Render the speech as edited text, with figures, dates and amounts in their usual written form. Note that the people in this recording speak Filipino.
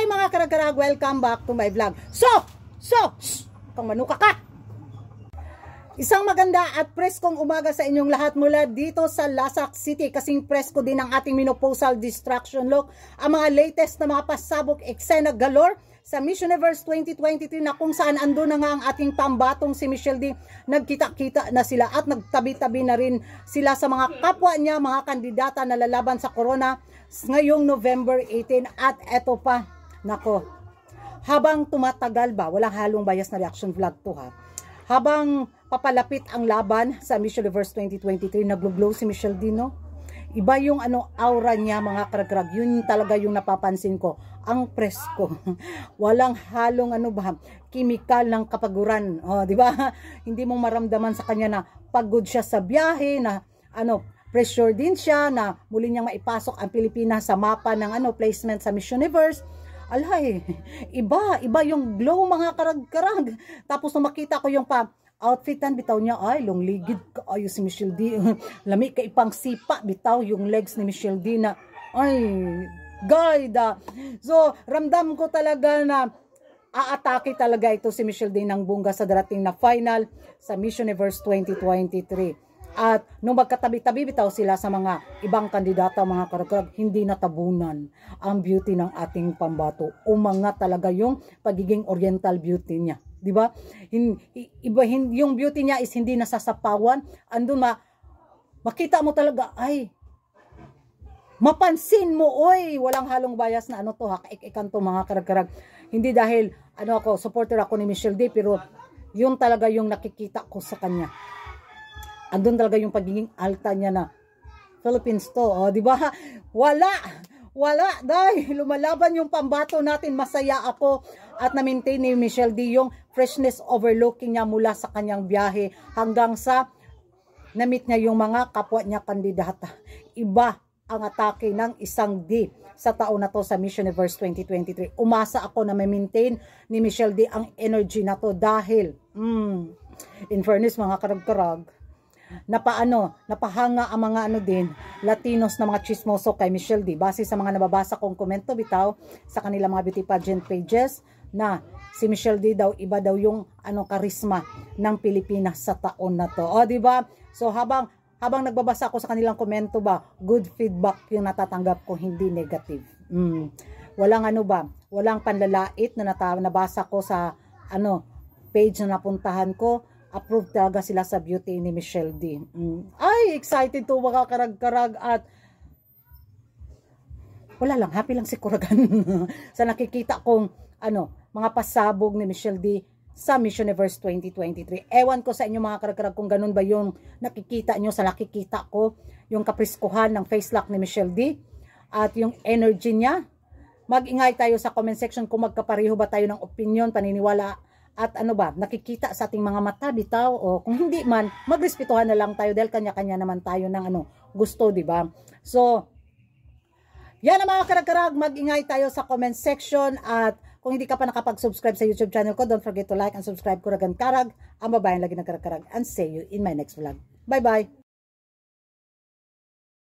Hi mga karag-karag, welcome back to my vlog. Shh! Kung manuka ka! Isang maganda at preskong umaga sa inyong lahat mula dito sa Lasak City. Kasing presko din ang ating menopausal distraction look. Ang mga latest na mga pasabog eksena galore sa Miss Universe 2023 na kung saan ando na nga ang ating pambatong si Michelle D. Nagkita-kita na sila at nagtabi-tabi na rin sila sa mga kapwa niya, mga kandidata na lalaban sa corona ngayong November 18. At eto pa, nako, habang tumatagal ba, walang halong bias na reaction vlog to ha, habang papalapit ang laban sa Miss Universe 2023, naglo-glow si Michelle D, no? Iba yung aura niya mga karag-karag. Yun talaga yung napapansin ko. Ang presko. Walang halong kimikal ng kapaguran. Di ba? Hindi mo maramdaman sa kanya na pagod siya sa biyahe, na pressure din siya na muli niyang maipasok ang Pilipinas sa mapa ng placement sa Miss Universe. Alay, iba yung glow mga karag-karag. Tapos nung makita ko yung outfitan, bitaw niya, ay, longligid kaayo si Michelle D. Lami ka ipang sipa, bitaw yung legs ni Michelle D na, ay, gayda. So, ramdam ko talaga na aatake talaga ito si Michelle D ng bungga sa darating na final sa Miss Universe 2023. At nung magkatabi-tabi bitaw sila sa mga ibang kandidata mga karag-karag, hindi natabunan ang beauty ng ating pambato. Umanga talaga yung pagiging oriental beauty niya. Di ba? Yung beauty niya is hindi nasasapawan. Andun makita mo talaga, ay, mapansin mo, oy, walang halong bias na to ha, kaikikan to mga karag-karag. Hindi dahil, supporter ako ni Michelle D, pero yun talaga yung nakikita ko sa kanya. Andun talaga yung pagiging alta niya na Philippines to, di ba? Wala, dahil lumalaban yung pambato natin. Masaya ako at na-maintain ni Michelle D yung freshness overlooking niya mula sa kanyang biyahe hanggang sa na-meet niya yung mga kapwa niya kandidata. Iba ang atake ng isang D sa taon na to sa Miss Universe 2023. Umasa ako na ma-maintain ni Michelle D ang energy na to dahil in fairness mga karag-karag, napahanga ang mga Latinos na mga chismoso kay Michelle D. Base sa mga nababasa kong komento bitaw sa kanila mga beauty pageant pages na si Michelle D daw, iba daw yung karisma ng Pilipinas sa taon na to. Di ba? So habang nagbabasa ako sa kanilang komento ba, good feedback yung natatanggap ko, hindi negative. Walang walang panlalait na nabasa ko sa page na napuntahan ko. Approved talaga sila sa beauty ni Michelle D. Ay, excited to mga karag-karag at wala lang, happy lang si Kuragan sa nakikita kong mga pasabog ni Michelle D sa Miss Universe 2023. Ewan ko sa inyo mga karag-karag kung ganun ba yung nakikita nyo sa nakikita ko, yung kapriskuhan ng face lock ni Michelle D at yung energy niya. Mag-ingay tayo sa comment section kung magkapareho ba tayo ng opinion, paniniwala at nakikita sa ating mga mata bitaw, o kung hindi man, magrespetuhan na lang tayo dahil kanya-kanya naman tayo ng gusto, di ba? So, yan ang mga karag-karag, mag-ingay tayo sa comment section at kung hindi ka pa nakapag-subscribe sa YouTube channel ko, don't forget to like and subscribe. Kuragan Karag, ang babaeng lagi ng karag-karag, and see you in my next vlog. Bye-bye!